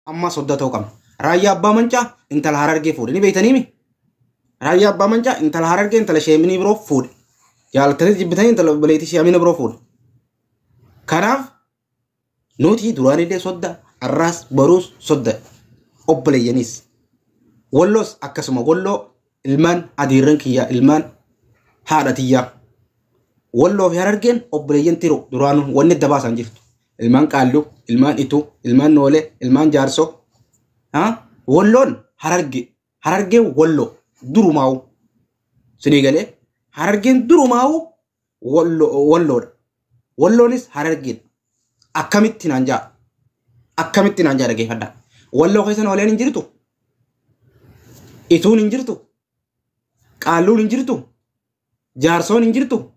amma sodda ta'uu qabna. Raayyaa abbaa mancaa intala Harargee fuudhe ni beektanii mi? Raayyaa abbaa mancaa intala Harargee intala sheeminii biroo fuudhe. Jaalatanii jibbitanii intala baleetii sheemina biroo fuudhe. Kanaaf nuti duraanillee sodda arraas baruus sodda obboleeyyanis. Walloos akkasuma walloo ilmaan adiirran kiyyaa ilmaan haadha tiyyaa. Walloo fi Harargeen obboleeyyan tiruu duraanuu wanni dabaasan jirtu. Ilmaan qaalluu, ilmaan ituu, ilmaan noolee, ilmaan jaarsoo. Walloon Harargeen walloo durumaawu. Sinii galee Harargeen durumaawu walloodha. Walloonis Harargeen akkamitti naan jaa. Akkamitti naan jaa dhageeffadhaa. Walloo keessa nooleen hin jirtu. Ituun hin jirtu. Qaalluun hin jirtu. Jaarsoon hin jirtu.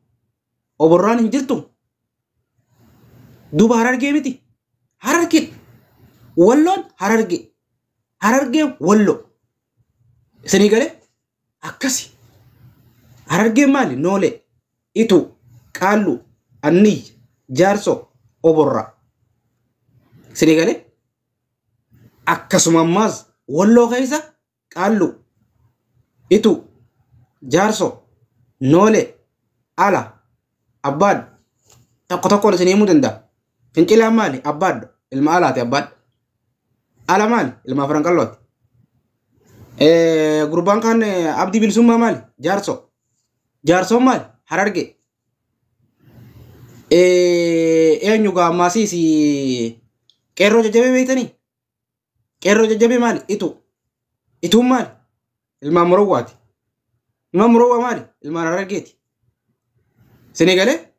Oborraan hin jirtu. Duuba Harargee miti. Harargeen. Walloon Harargee. Harargeen walloo. Isinii galee akkasi. Harargeen maali? Noolee, ituu, qaalluu, annii, jaarsoo, oborraa. Isinii galee akkasuma ammaas walloo keessa qaalluu, ituu, jaarsoo, noolee, ala, abbaad tokkoon isin himuu danda'a. Fincilaan maali? Abbaad ilma alaati abbaad. Ala maali? Ilma afran qallooti. Gurbaan kan abdii bilisummaa maali? Jaarsoo. Jaarsoon maali? Harargee. Eenyu gaammaasiis qeerroo jajjabee beektanii? Qeerroo jajjabee maali? Ituun maali? Ilmaan Morowwaati. Ilmaan Morowwaa maali? Ilmaan Harargeeti. Isinii galee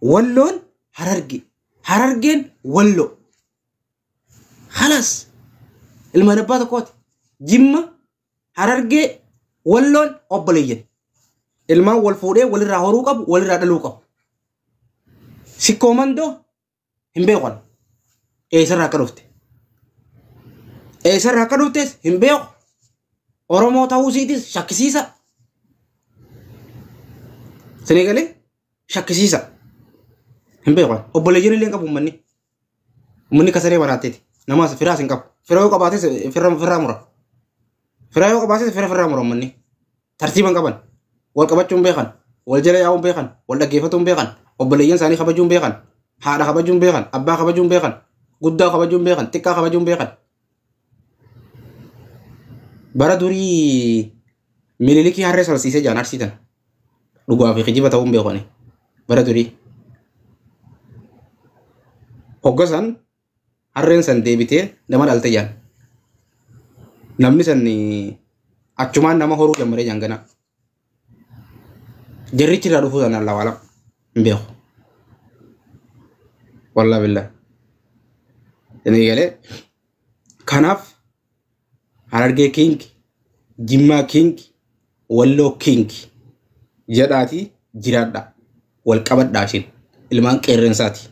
walloon Harargee. Harargeen walloo. Halas ilma abbaa tokkooti. Jimma Harargee walloon obboleeyyan. Ilmaan wal fuudhee walirraa horuu qabu, walirraa dhaluu qabu. Sikkoo mandoo hin beekan. Eessarraa akka dhufte. Eessarraa akka dhuftes hin beeku. Oromoo ta'uu isiitis shakkisiisa. Isinii galee shakkisiisa. Hin beekan. Obboleeyyan illee hin qabu uummanni. Uummanni kasaree baraatteeti. Namaas firaas hin qabu. Fira yoo qabaates firraa mura. Fira yoo qabaates firraa mura uummanni. Tartiiban qaban. Wal qabachuun beekan. Wal jala yaa'uun beekan. Wal dhaggeeffatuun beekan. Obboleeyyan isaanii kabajuun beekan. Haadha kabajuun beekan. Abbaa kabajuun beekan. Guddaa kabajuun beekan. Xiqqaa kabajuun beekan. Bara durii Minilikii harree salsiisee jaan arsiitan. Dhugaa fi kijiba ta'uun beekani. Bara durii. Hoggasan harreen san deebitee nama dhalte jaan. Namni san achumaan nama horuu jammaree jaan gana. Jarrichi irraa dhufuu sana Allah waalam hin beeku. Wallaahi billah. Inni galee kanaaf Harargee king, Jimmaa king, Walloo king jedhaati jiraadha. Wal qabadhaa ishiin ilmaan qeerrensaati.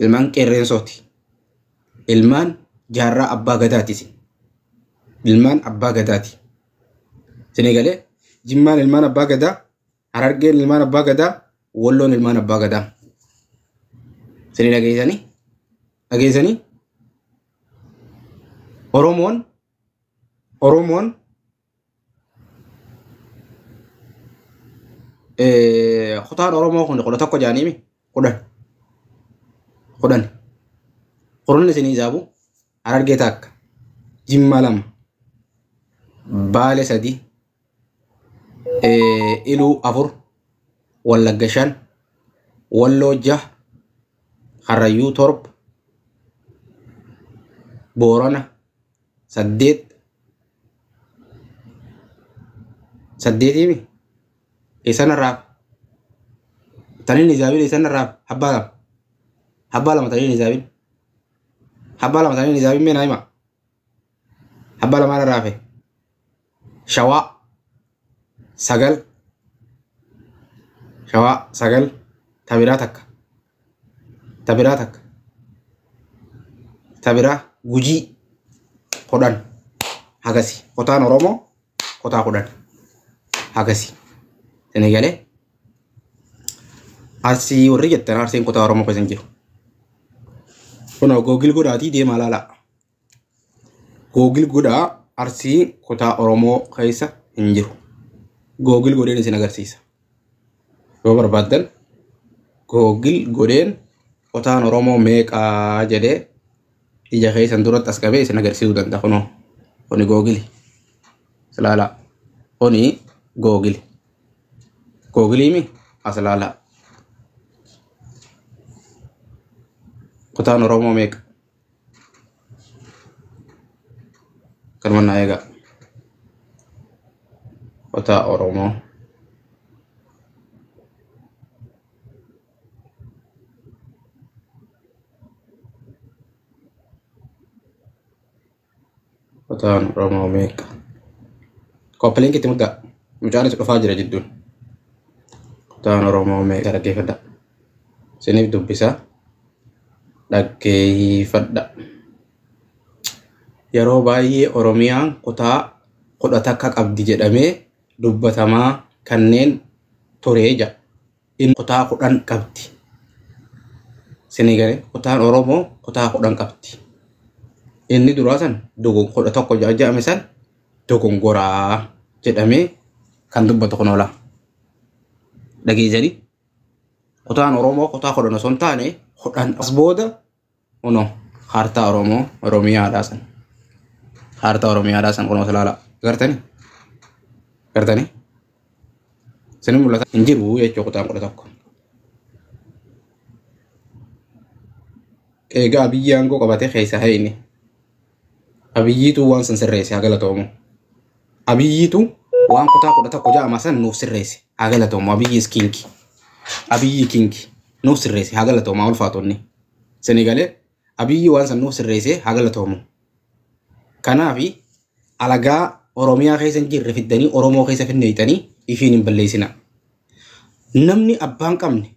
Ilmaan qeerrensooti. Ilmaan jaarraa abbaa gadaati. Ilmaan abbaa gadaati. Isinii galee Jimmaan ilmaan abbaa gadaa, Harargeen ilmaan abbaa gadaa, Walloon ilmaan abbaa gadaa. Isinii dhageessanii? Dhageessanii? Oromoon kutaan Oromoo kun kudha tokko jaaniimi kudhan isinii isaabu Harargee takka, Jimmaa lama, Baale sadi, Iluu afur, Wallagga shan, Walloo jaha, Karrayyuu torba, Boorana saddeetiimi isaan irraaf taniin isaabin isaan irraaf habbaa lama taniin isaabin mee naayima habbaa lamaan irraafe shawaa sagal tabiraa Gujii kudhan hagasi kotaan Oromoo kotaa kudhan hagasi. Isinii galee Arsii warri jettan Arsiin kotaa Oromoo keessa hin jiru. Kun googil godhaatii deemaa laalaa. Googil godhaa Arsii kutaa Oromoo keessa hin jiru. Googil godheen isin agarsiisa. Yoo barbaadan Googil godheen kutaan Oromoo meeqaa jedhee ija keessan duratti as qabee isin agarsiisuu danda'a kunoo. Kuni Googili. Silaalaa. Kuni Googili. Googiliimi as ilaalaa. Kutaan Oromoo meeqa? Kan mana egaa. Kutaa Oromoo. Kutaan Oromoo meeqa? Koppiliin itti muddaa. Mucaan itti dhufaa jira jidduun. Kutaan Oromoo meeqa dhaggeeffadha. Isiniif dubbisaa. Dhaggeeffadha. Yeroo baay'ee Oromiyaan kutaa 10 akka qabdi jedhamee dubbatamaa kanneen turee jira. Inni kutaa 10 qabdi. Isinii galee kutaan Oromoo kutaa 10 qabdi. Inni duraa san dogoggora 11 jedhame san dogoggoraa jedhamee kan dubbatu kun oola. Dhageessanii kutaan Oromoo kutaa 10 osoo hin taane 10 as booda uno hartaa Oromoo Oromiyaadhaa san. Harta Oromiyaadhaa san kunoo ilaala. Gartanii? Isin mul'ata hin jiru jechuu kutaan 11. Egaa Abiyyi aangoo qabatee keessa hayni. Abiyyiitu waan san sirreesse haa galatoomu. Abiyyiitu waan kutaa 11 jedhama san nuuf sirreesse haa galatoomu. Abiyyi kinki. Abiyyi kinki nuuf sirreesse haa galatoomu ulfaatonni. Isin galee Abiyyi waan san nuuf sirreesse haa galatoomu. Kanaafi alagaa Oromiyaa keessa hin jirre fiddanii Oromoo keessa finneeytanii ifiin hin balleessina. Namni abbaan qabne,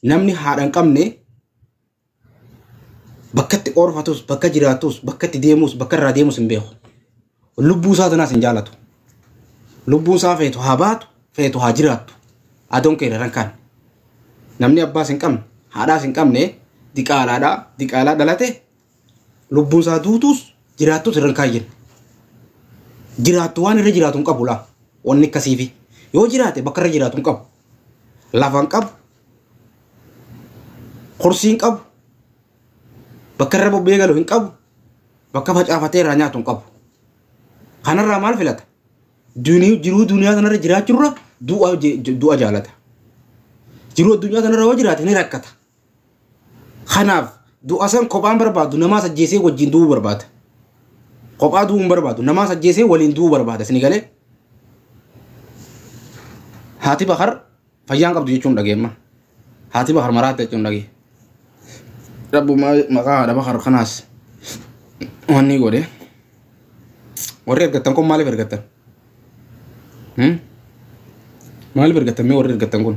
namni haadhan qabne bakka itti orfatus, bakka jiraatus, bakka itti deemus, bakka irraa deemus hin beeku. Lubbuu isaa tanaas hin jaalatu. Lubbuun isaa feetu haa baatu, feetu haa jiraattu. Adoon kee rankaan. Namni abbaas hin qabne, haadhaas hin qabne, diqaalaa dhalate lubbuun isaa duutus jiraattu sirran kaayyen. Jiraattu waan irra jiraatu hin qabu laa. Wanni akkasiifi. Yoo jiraate bakka irra jiraatu hin qabu. Lafa hin qabu. Kursii hin qabu. Bakka irra bobbee galu hin qabu. Bakka facaafatee irraa nyaatu hin qabu. Kanarraa maal filata? Jiruu duniyaa kanarra jiraachurra du'a jaalata. Jiruu addunyaa kanarra yoo jiraate ni rakkata. Kanaaf du'a san kophaan barbaadu namaa sajjeesee wajjin du'uu barbaada. Kophaa du'uu hin barbaadu namaa sajjeesee waliin du'uu barbaada. Isin galee haati bakar fayyaan qabdu jechuun dhageemma. Haati bakar maraate jechuun dhagee. Rabbu maqaa haadha bakar kanaas wanni godhe. Warri ergattan kun maaliif ergattan? Maaliif ergattan mee warri ergattan kun?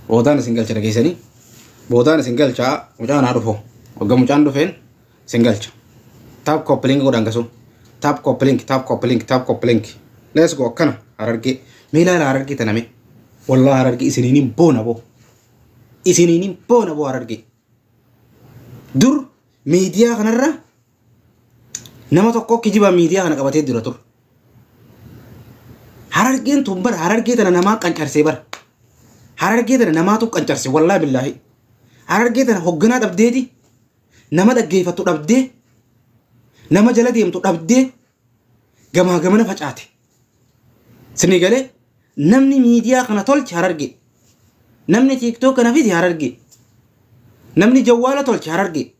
Boodaan isin galcha dhageessanii. Boodaan isin galchaa mucaan haa dhufu. Wagga mucaan dhufeen isin galcha. Taap koppiliingi godhan gasu. Taap koppiliingi. Let's go akkana Harargee. Mee ilaala Harargee taname. Wallah Harargee isiniin boona boo. Isiniin boona boo Harargee. Dur miidiyaa kanarra nama tokko kijiba miidiyaa kana qabatee dura tur. Harargeen tun bara Harargee tana namaa qancarsee bara. Harargee tana namaatu qancarse wallahi billahi. Harargee tana hogganaa dhabdeeti. Nama dhaggeeffatu dhabdee. Nama jala deemtu dhabdee. Gamaa gamana facaate. Isin galee namni miidiyaa kana tolche Harargee. Namni TikTok kana fide Harargee. Namni jawwaala tolche Harargee.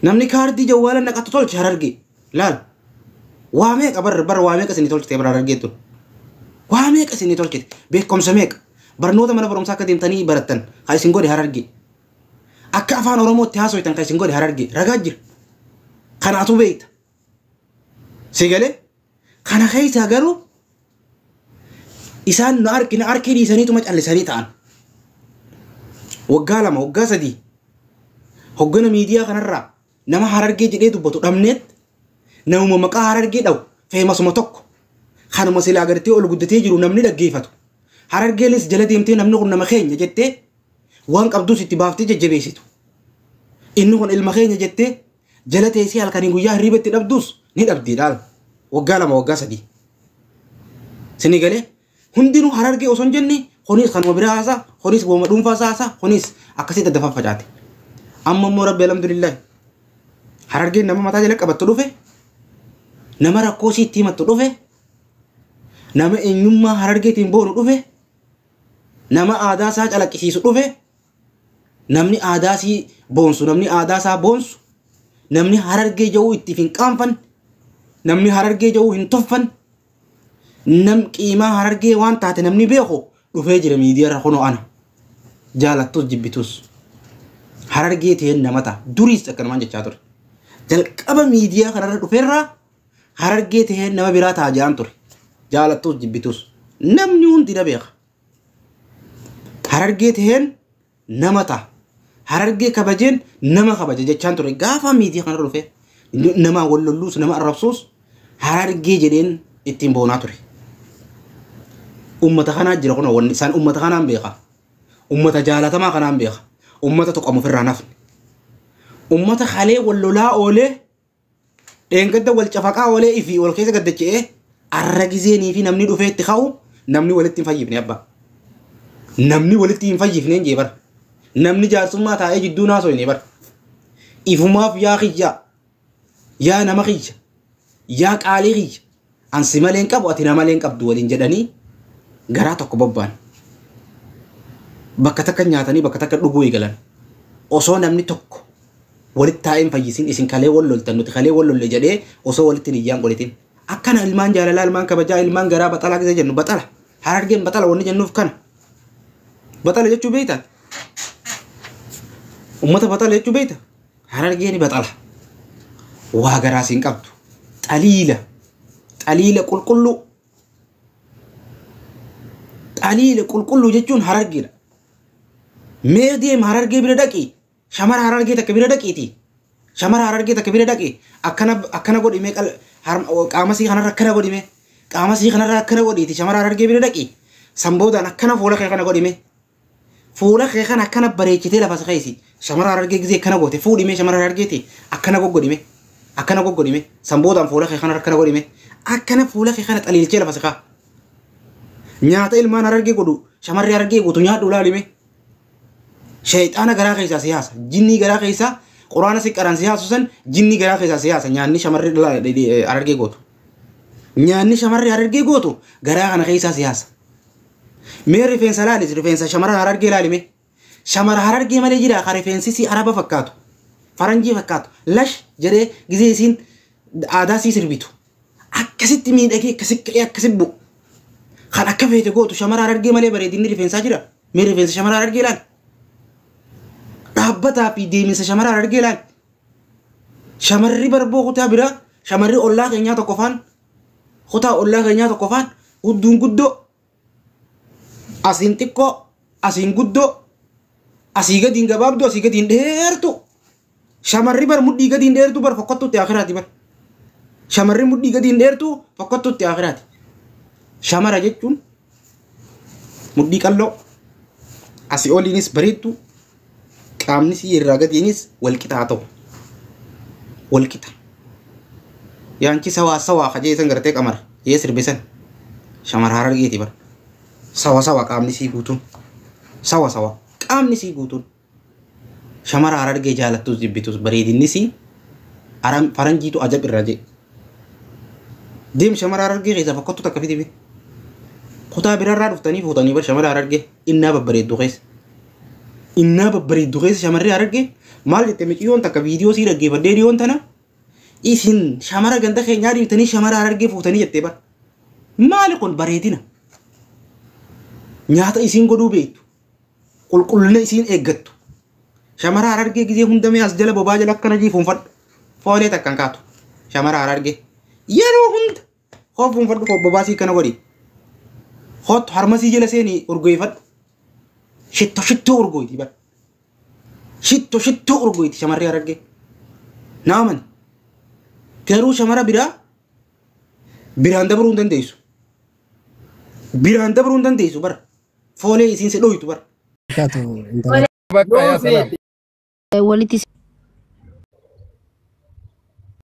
Namni kaardii jawwaala naqatu tolche Harargee. Laal. Waa meeqa bar waa meeqa isin tolchite bara Harargee tun. Waa meeqa isin tolchite. Beekumsa meeqa. Barnoota mana barumsaa akka deemtanii barattan haa isin godhe Harargee. Akka afaan Oromootti haasoytan haa isin godhe Harargee. Ragaa jira. Kanaatu beeyta. Si galee kana keessa garuu isaan na arkee dhiisaniituma callisanii ta'an. Waggaa 2 waggaa 3 hoggana miidiyaa kanarraa nama Harargee jedhee dubbatu dhabneet namuma maqaa Harargee dhawu feemasuma tokko kanuma silaa agartee ol guddatee jiru namni dhaggeeffatu. Harargeelis jala deemtee namni kun nama keenya jettee waan qabdus itti baaftee jajjabeessitu. inni kun ilma keenya jettee jala teessee halkanii guyyaa hirriibatti dhabdus ni dhabdii dhaal waggaa 2 waggaa 3 sini galee hundinuu Harargee osoo hin jenne kunis kanuma biraa haasaa kunis gooma dhuunfaa haasaa kunis akkasii daddafaa facaate amma immoo rabbi alhamdulillah Harargeen nama mataa jala qabattu dhufe nama rakkoo sitti himattu dhufe nama eenyummaa Harargeetiin boonu dhufe nama aadaa isaa calaqqisiisu dhufe namni aadaa isaa boonsu namni aadaa isaa boonsu namni Harargee ja'uu itti hin qaanfan namni Harargee ja'uu hin toffan nam qiimaa Harargee waan taate namni beeku dhufee jira miidiyaa irra kunoo ana jaalattus jibbitus Harargee ta'een nama ta'a duriis akkanumaan jechaa ture jalqaba miidiyaa kanarra dhufeerraa Harargee ta'een nama biraa ta'a jedhan ture jaalattus jibbitus namni hundi na beeka Harargee ta'een nama ta'a Harargee kabajeen nama kabaja jechaan ture gaafa miidiyaa kanarra dhufe nama wallolluus nama arrabsuus Harargee jedheen ittiin boonaa ture ummata kanaa jira kun wanni isaan ummata kanaan beeka ummata jaalatamaa kanaan beeka ummata tokko ofirraa nafne ummata khalee wallolaa oolee dheengadda wal cafaqaa oolee ifi wal keessa gaddachee arragizeenii fi namni dhufee itti ka'u namni walitti hin fayyifne abba namni walitti hin fayyifne hin jeebar namni jaarsummaa taa'ee jidduu naasoo hin jeebar ifumaaf yaa xiyya yaa nama xiyya yaa qaalii xiyya ansi maleen qabu ati nama maleen qabdu waliin jedhanii garaa tokko bobbaan bakka takka nyaatanii bakka takka dhuguu eegalan osoo namni tokko walitti taa'een fayyisin isin kalee wal loltan nuti kalee wal lolle jedhee osoo walitti niyyaan qolitin akkana ilmaan jaalalaa ilmaan kabajaa ilmaan garaa baxalaa gisa jennu baxala Harargeen baxala wanni jennuuf kana baxala jechuu beeytan ummata baxala jechuu beeyta Harargeen baxala waa garaa siin qabdu xaliila qulqullu xaliila qulqullu jechuun Harargeedha mee deem Harargee bira dhaqi shamara Harargee takka bira dhaqiiti shamara Harargee takka bira dhaqi akkana godhime qaama sii kanarra akkana godhime qaama sii kanarra akkana godhiiti shamara Harargee bira dhaqi samboodaan akkana fuula kee kana godhime fuula kee kana akkana bareechitee lafa sakeesi shamara Harargee gizee akkana goote fuudhime shamara Harargeeti akkana goggodhime samboodaan fuula kee kanarra akkana godhime akkana fuula kee kana xaliilchee lafa sakaa nyaata ilmaan Harargee godhu shamarri Harargee guutu nyaadhu laalime shayxaana garaa keessaa siyaasa jinni garaa keessaa quraana siqqaraan siyaasu san jinni garaa keessaa siyaasa nyaanni shamarri Harargee gootu nyaanni shamarri Harargee gootu garaa kana keessaa siyaasa mee rifeensa laalis rifeensa shamara Harargee laalime shamara Harargee malee jira ka rifeensi si araba fakkaatu faranjii fakkaatu lash jedhee gizee isiin aadaa sii sirbitu akkasitti miidhagee akkasitti bu'u kan akka feete gootu shamara Harargee malee bareedinni rifeensaa jira mee rifeensa shamara Harargee laal dhaabbataa fi deeminsa shamara Harargee laal shamarri barboo kutaa biraa shamarri ollaa keenyaa tokko faan kutaa ollaa keenyaa tokko faan hudduun guddoo asiin xiqqoo asiin guddoo asii gadiin gabaabduu asii gadiin dheertu shamarri bar mudhii gadiin dheertu bar fokkottutti akhiraati bar shamarri mudhii gadiin dheertu fokkottutti akhiraati shamara jechuun mudhii qalloo asii oliinis bareeddu qaamni sii irraa gadiinis walqixa haa ta'u walqixa yaanchi sawaa kajeesan gartee qamara yee sirbisan shamara Harargeeti bar sawa qaamni sii guutuun sawa qaamni sii guutuun shamara Harargee jaalattus jibbitus bareedinni sii faranjiitu ajab irraa jee deem shamara Harargee keessa fakkattu takka fidime kutaa biraarraa dhuftanii fuutanii bar shamara Harargee innaa babbareeddu keessa shamarri Harargee maal jette miciyyoon takka viidiyoo sii dhaggeeffadhee dhiyoon tana isin shamara ganda keenyaa dhiiftanii shamara Harargee fuutanii jettee bar maali kun bareedina nyaata isiin godhuu beektu qulqullina isiin eeggattu shamara Harargee gizee hundamee as jala bobaa jala akkana jiifuunfadhu foolee takkan kaatu shamara Harargee yeroo hunda hoofuunfadhu koo bobaasii kana godhi hot harmasii jala seenii urgoyfadhu shitto urgoyti bar shitto urgoyti shamarri Harargee naaman garuu shamara biraan dabruu hin dandeessu bar foolee isiin se dhoytu bar walitti